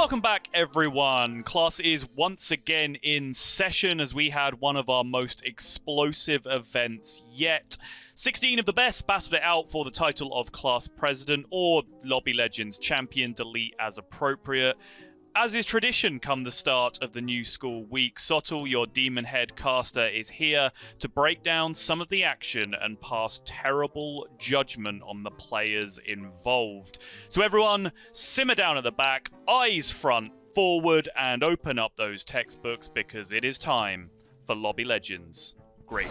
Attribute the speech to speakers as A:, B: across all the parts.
A: Welcome back, everyone. Class is once again in session as we had one of our most explosive events yet. 16 of the best battled it out for the title of Class President or Lobby Legends Champion, delete as appropriate. As is tradition come the start of the new school week, Sottle, your demon head caster, is here to break down some of the action and pass terrible judgment on the players involved. So everyone, simmer down at the back, eyes front, forward, and open up those textbooks because it is time for Lobby Legends. Great.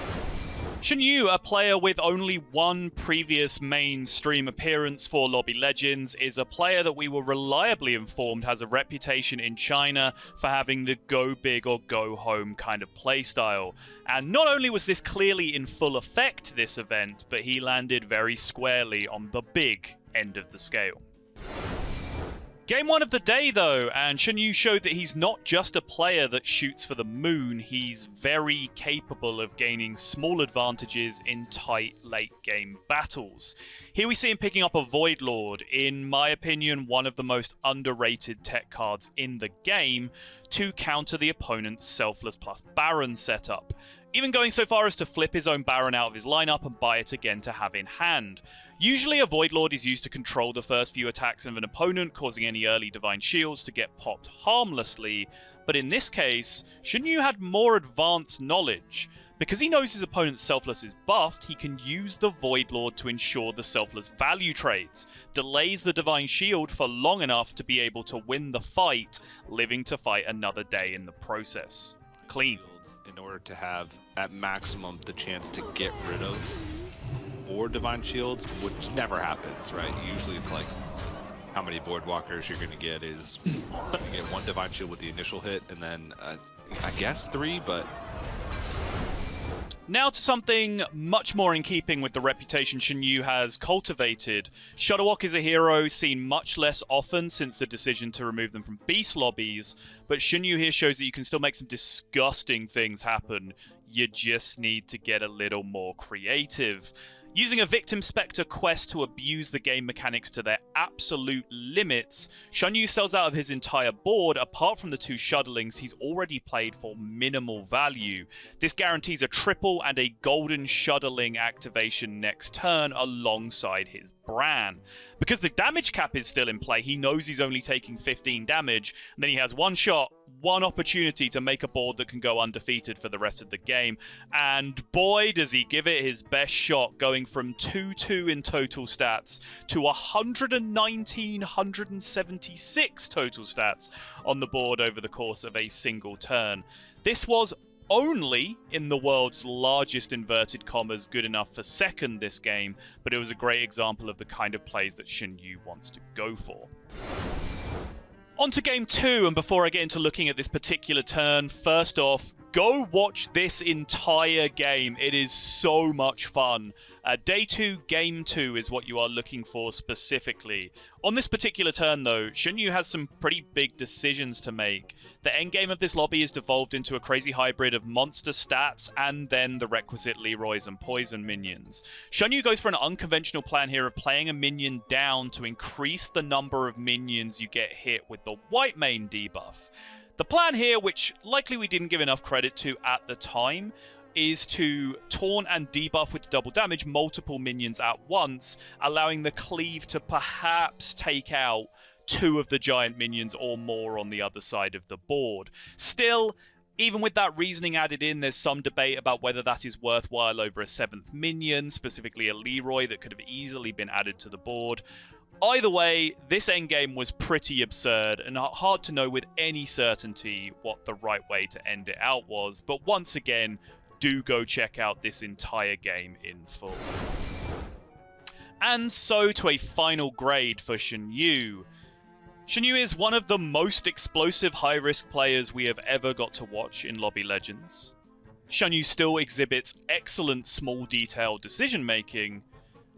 A: Shenyu, a player with only one previous mainstream appearance for Lobby Legends, is a player that we were reliably informed has a reputation in China for having the go big or go home kind of playstyle. And not only was this clearly in full effect this event, but he landed very squarely on the big end of the scale. Game one of the day, though, and Shenyu showed that he's not just a player that shoots for the moon, he's very capable of gaining small advantages in tight late-game battles. Here we see him picking up a Void Lord, in my opinion, one of the most underrated tech cards in the game, to counter the opponent's Selfless plus Baron setup. Even going so far as to flip his own Baron out of his lineup and buy it again to have in hand. Usually a Void Lord is used to control the first few attacks of an opponent, causing any early Divine Shields to get popped harmlessly, but in this case, Shenyu had more advanced knowledge. Because he knows his opponent's Selfless is buffed, he can use the Void Lord to ensure the Selfless value trades, delays the Divine Shield for long enough to be able to win the fight, living to fight another day in the process. Clean.
B: In order to have, at maximum, the chance to get rid of more Divine Shields, which never happens, right? Usually it's like, how many Voidwalkers you're going to get is, you get one Divine Shield with the initial hit, and then, I guess 3, but...
A: Now to something much more in keeping with the reputation Shenyu has cultivated. Shutterwalk is a hero seen much less often since the decision to remove them from beast lobbies, but Shenyu here shows that you can still make some disgusting things happen. You just need to get a little more creative. Using a Victim Spectre quest to abuse the game mechanics to their absolute limits, Shenyu sells out of his entire board apart from the 2 Shuttlings he's already played for minimal value. This guarantees a triple and a golden Shuttling activation next turn alongside his Bran. Because the damage cap is still in play, he knows he's only taking 15 damage, and then he has one shot, one opportunity to make a board that can go undefeated for the rest of the game. And boy, does he give it his best shot, going from 2-2 in total stats to 119, 176 total stats on the board over the course of a single turn. This was only in the world's largest inverted commas good enough for second this game, but it was a great example of the kind of plays that Shenyu wants to go for. On to game 2, and before I get into looking at this particular turn, first off, go watch this entire game. It is so much fun. Day 2, game 2 is what you are looking for specifically. On this particular turn, though, Shenyu has some pretty big decisions to make. The endgame of this lobby is devolved into a crazy hybrid of monster stats and then the requisite Leroys and poison minions. Shenyu goes for an unconventional plan here of playing a minion down to increase the number of minions you get hit with the white main debuff. The plan here, which likely we didn't give enough credit to at the time, is to taunt and debuff with double damage multiple minions at once, allowing the cleave to perhaps take out 2 of the giant minions or more on the other side of the board. Still, even with that reasoning added in, there's some debate about whether that is worthwhile over a 7th minion, specifically a Leroy that could have easily been added to the board. Either way, this endgame was pretty absurd and hard to know with any certainty what the right way to end it out was, but once again, do go check out this entire game in full. And so to a final grade for Shenyu. Shenyu is one of the most explosive high-risk players we have ever got to watch in Lobby Legends. Shenyu still exhibits excellent small detail decision-making,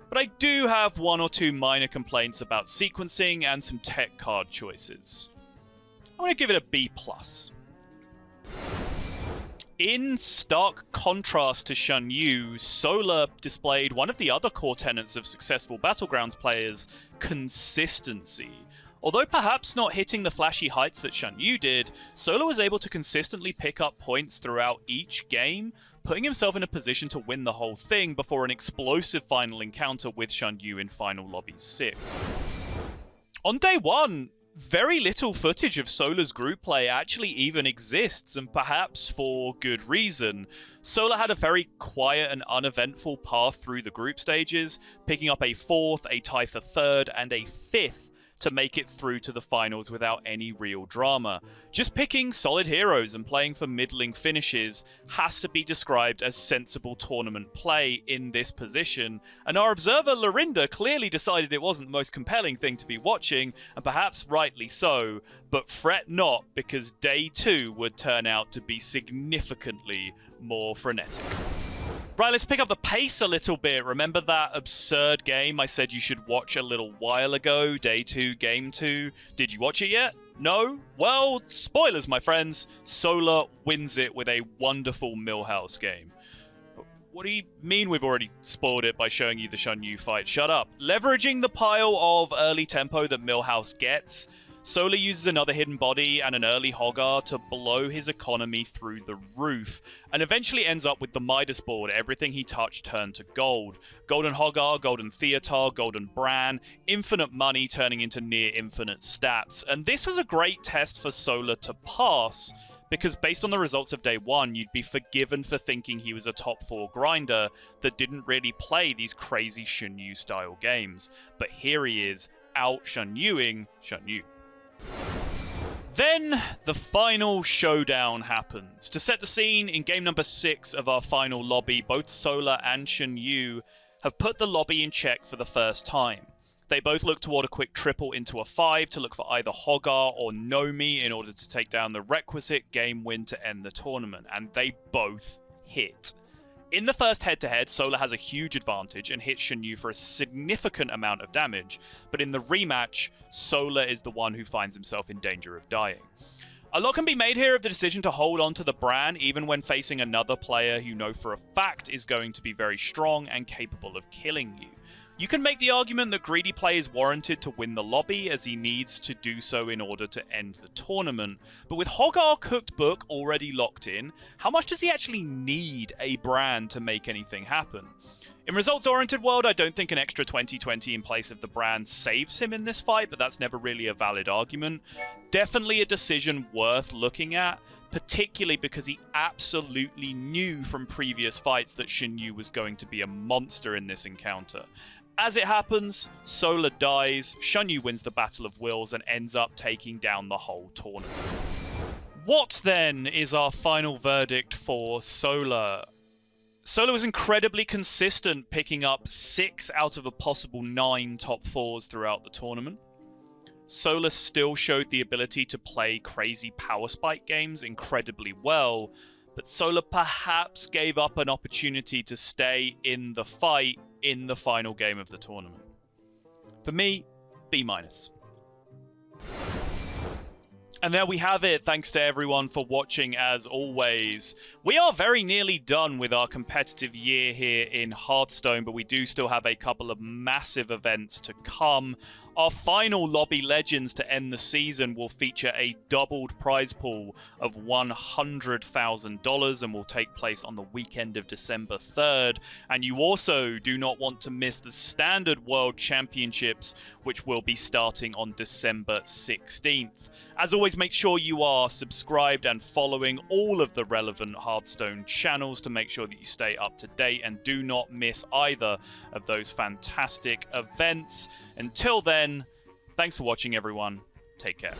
A: but I do have 1 or 2 minor complaints about sequencing and some tech card choices. I'm going to give it a B+. In stark contrast to Shenyu, Solar displayed one of the other core tenets of successful Battlegrounds players, consistency. Although perhaps not hitting the flashy heights that Shan Yu did, Solar was able to consistently pick up points throughout each game, putting himself in a position to win the whole thing before an explosive final encounter with Shan Yu in Final Lobby 6. On day 1, very little footage of Solar's group play actually even exists, and perhaps for good reason. Solar had a very quiet and uneventful path through the group stages, picking up a 4th, a tie for 3rd, and a 5th to make it through to the finals without any real drama. Just picking solid heroes and playing for middling finishes has to be described as sensible tournament play in this position, and our observer Lorinda clearly decided it wasn't the most compelling thing to be watching, and perhaps rightly so, but fret not, because day 2 would turn out to be significantly more frenetic. Right, let's pick up the pace a little bit. Remember that absurd game I said you should watch a little while ago? Day 2, Game 2. Did you watch it yet? No? Well, spoilers, my friends. Solar wins it with a wonderful Millhouse game. What do you mean we've already spoiled it by showing you the Shan Yu fight? Shut up. Leveraging the pile of early tempo that Millhouse gets, Solar uses another hidden body and an early Hoggar to blow his economy through the roof, and eventually ends up with the Midas board. Everything he touched turned to gold. Golden Hoggar, Golden Theatar, Golden Bran, infinite money turning into near infinite stats. And this was a great test for Solar to pass, because based on the results of day 1, you'd be forgiven for thinking he was a top 4 grinder that didn't really play these crazy Shan Yu style games. But here he is, out Shan Yuing Shan Yu. Then, the final showdown happens. To set the scene, in game number 6 of our final lobby, both Solar and Shan Yu have put the lobby in check for the first time. They both look toward a quick triple into a 5 to look for either Hoggar or Nomi in order to take down the requisite game win to end the tournament, and they both hit. In the first head-to-head, Solar has a huge advantage and hits Shan Yu for a significant amount of damage, but in the rematch, Solar is the one who finds himself in danger of dying. A lot can be made here of the decision to hold on to the Bran even when facing another player who you know for a fact is going to be very strong and capable of killing you. You can make the argument that greedy play is warranted to win the lobby, as he needs to do so in order to end the tournament. But with Hoggar Cooked Book already locked in, how much does he actually need a Bran to make anything happen? In results-oriented world, I don't think an extra 20/20 in place of the Bran saves him in this fight, but that's never really a valid argument. Definitely a decision worth looking at, particularly because he absolutely knew from previous fights that Shan Yu was going to be a monster in this encounter. As it happens, Solar dies, Shan Yu wins the Battle of Wills and ends up taking down the whole tournament. What then is our final verdict for Solar? Solar was incredibly consistent, picking up 6 out of a possible 9 top 4s throughout the tournament. Solar still showed the ability to play crazy power spike games incredibly well, but Solar perhaps gave up an opportunity to stay in the fight in the final game of the tournament. For me, B-. And there we have it. Thanks to everyone for watching as always. We are very nearly done with our competitive year here in Hearthstone, but we do still have a couple of massive events to come. Our final Lobby Legends to end the season will feature a doubled prize pool of $100,000 and will take place on the weekend of December 3rd. And you also do not want to miss the Standard World Championships, which will be starting on December 16th. As always, make sure you are subscribed and following all of the relevant Hearthstone channels to make sure that you stay up to date and do not miss either of those fantastic events. Until then, thanks for watching, everyone. Take care.